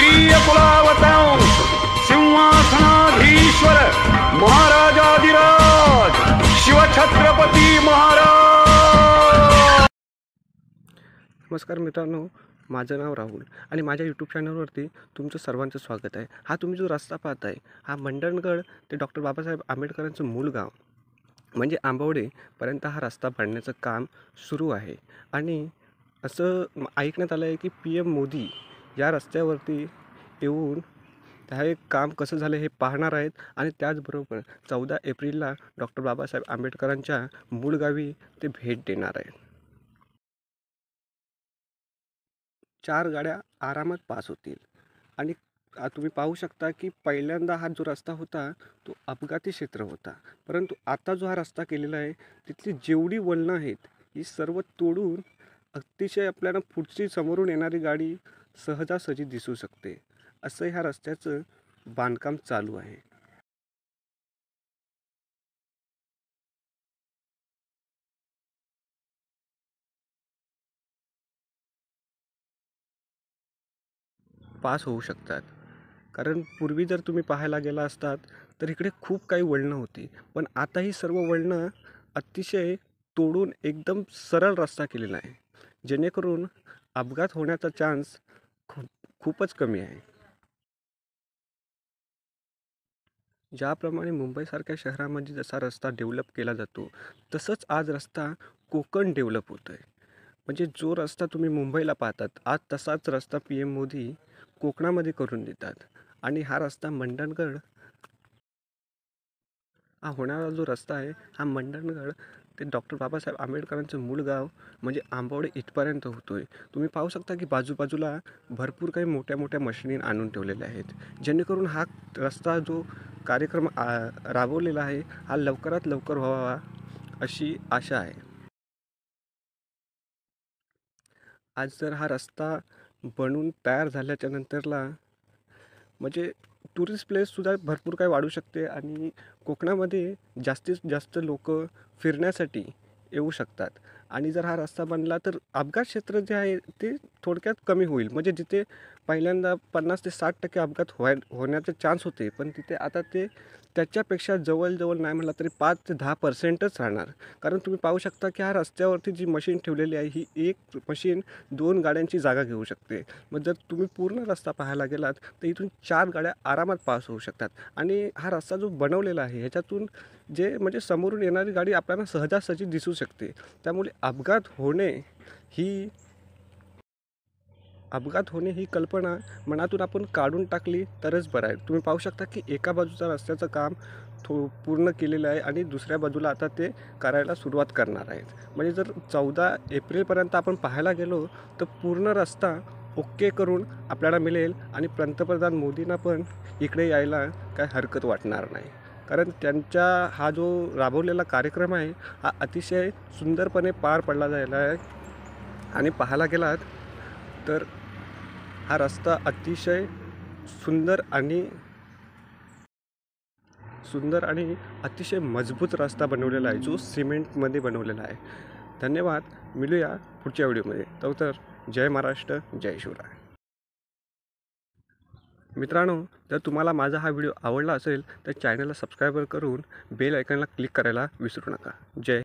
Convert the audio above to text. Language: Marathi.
राष्ट्रीय कुलावतंस सिंहासनाधीश्वर महाराजाधिराज शिवछत्रपती महाराज। नमस्कार मित्रांनो, माझं नाव राहुल आणि माझ्या यूट्यूब चॅनलवरती तुमचं सर्वांचं स्वागत आहे। हा तुम्ही जो रस्ता पाहताय हा मंडणगड ते डॉक्टर बाबासाहेब आंबेडकरांचं मूळ गाव म्हणजे आंबवडेपर्यंत हा रस्ता बांधण्याचं काम सुरू आहे। आणि असं ऐकण्यात आलं आहे की PM मोदी या रस्त्यावरती येऊन हे काम कसं झालं हे पाहणार आहेत आणि त्याचबरोबर 14 एप्रिलला डॉक्टर बाबासाहेब आंबेडकरांच्या मूळ गावी ते भेट देणार आहेत। 4 गाड्या आरामात पास होतील आणि तुम्ही पाहू शकता की पहिल्यांदा हा जो रस्ता होता तो अपघाती क्षेत्र होता, परंतु आता जो हा रस्ता केलेला आहे तिथली जेवढी वळणं आहेत ही सर्व तोडून अतिशय आपल्याला पुढची समोरून येणारी गाडी सहजासहजी दिसू शकते, असं ह्या रस्त्याचं बांधकाम चालू आहे। पास होऊ शकतात, कारण पूर्वी जर तुम्ही पाहायला गेला असतात तर इकडे खूप काही वळणं होती, पण आता ही सर्व वळणं अतिशय तोडून एकदम सरळ रस्ता केलेला आहे, जेणेकरून अपघात होण्याचा चान्स खूपच कमी आहे। ज्याप्रमाणे मुंबईसारख्या शहरामध्ये जसा रस्ता डेव्हलप केला जातो तसंच आज रस्ता कोकण डेव्हलप होतो आहे। म्हणजे जो रस्ता तुम्ही मुंबईला पाहतात आज तसाच रस्ता PM मोदी कोकणामध्ये करून देतात। आणि हा रस्ता मंडणगड हा होणारा जो रस्ता आहे हा मंडणगड ते डॉक्टर बाबासाहेब आंबेडकरांचं मूळ गाव म्हणजे आंबवडे इथपर्यंत होतोय। तुम्ही पाहू शकता की बाजूबाजूला भरपूर काही मोठ्या मोठ्या मशिनी आणून ठेवलेल्या आहेत, जेणेकरून हा रस्ता जो कार्यक्रम राबवलेला आहे हा लवकरात लवकर व्हावा अशी आशा आहे। आज जर हा रस्ता बनून तयार झाल्याच्या नंतरला म्हणजे टुरिस्ट प्लेससुद्धा भरपूर काही वाढू शकते आणि कोकणामध्ये जास्तीत जास्त लोक फिरण्यासाठी येऊ शकतात। आणि जर हा रस्ता बनला तर अपघात क्षेत्र जे आहे ते थोडक्यात कमी होईल, म्हणजे जिथे पहिल्यांदा 50 ते 60% अपघात होण्याचे चान्स होते, पण तिथे आता ते त्याच्यापेक्षा जवळजवळ नाही म्हटलं तरी 5 ते 10%च राहणार। कारण तुम्ही पाहू शकता की हा रस्त्यावरती जी मशीन ठेवलेली आहे ही एक मशीन 2 गाड्यांची जागा घेऊ शकते। मग जर तुम्ही पूर्ण रस्ता पाहायला गेलात तर इथून 4 गाड्या आरामात पास होऊ शकतात। आणि हा रस्ता जो बनवलेला आहे ह्याच्यातून जे म्हणजे समोरून येणारी गाडी आपल्याला सहजासहजी दिसू शकते, त्यामुळे अपघात होणे ही कल्पना मनातून आपण काढून टाकली तरच बरं आहे। तुम्ही पाहू शकता की एका बाजूचा रस्त्याचं काम पूर्ण केलेलं आहे आणि दुसऱ्या बाजूला आता ते करायला सुरुवात करणार आहेत। म्हणजे जर 14 एप्रिलपर्यंत आपण पाहायला गेलो तर पूर्ण रस्ता ओके करून आपल्याला मिळेल आणि पंतप्रधान मोदींना पण इकडे यायला काय हरकत वाटणार नाही, कारण त्यांचा हा जो राबवलेला कार्यक्रम आहे हा अतिशय सुंदरपणे पार पडला जायला आहे। आणि पाहायला गेलात तर हा रस्ता अतिशय सुंदर आणि अतिशय मजबूत रस्ता बनवलेला आहे जो सिमेंटमध्ये बनवलेला आहे। धन्यवाद, मिळूया पुढच्या व्हिडिओमध्ये। तर जय महाराष्ट्र, जय शिवराय। मित्रांनो, जर तुम्हाला माझा हा व्हिडिओ आवडला असेल तर चॅनलला सबस्क्राईब करून बेल आयकॉनला क्लिक करायला विसरू नका। जय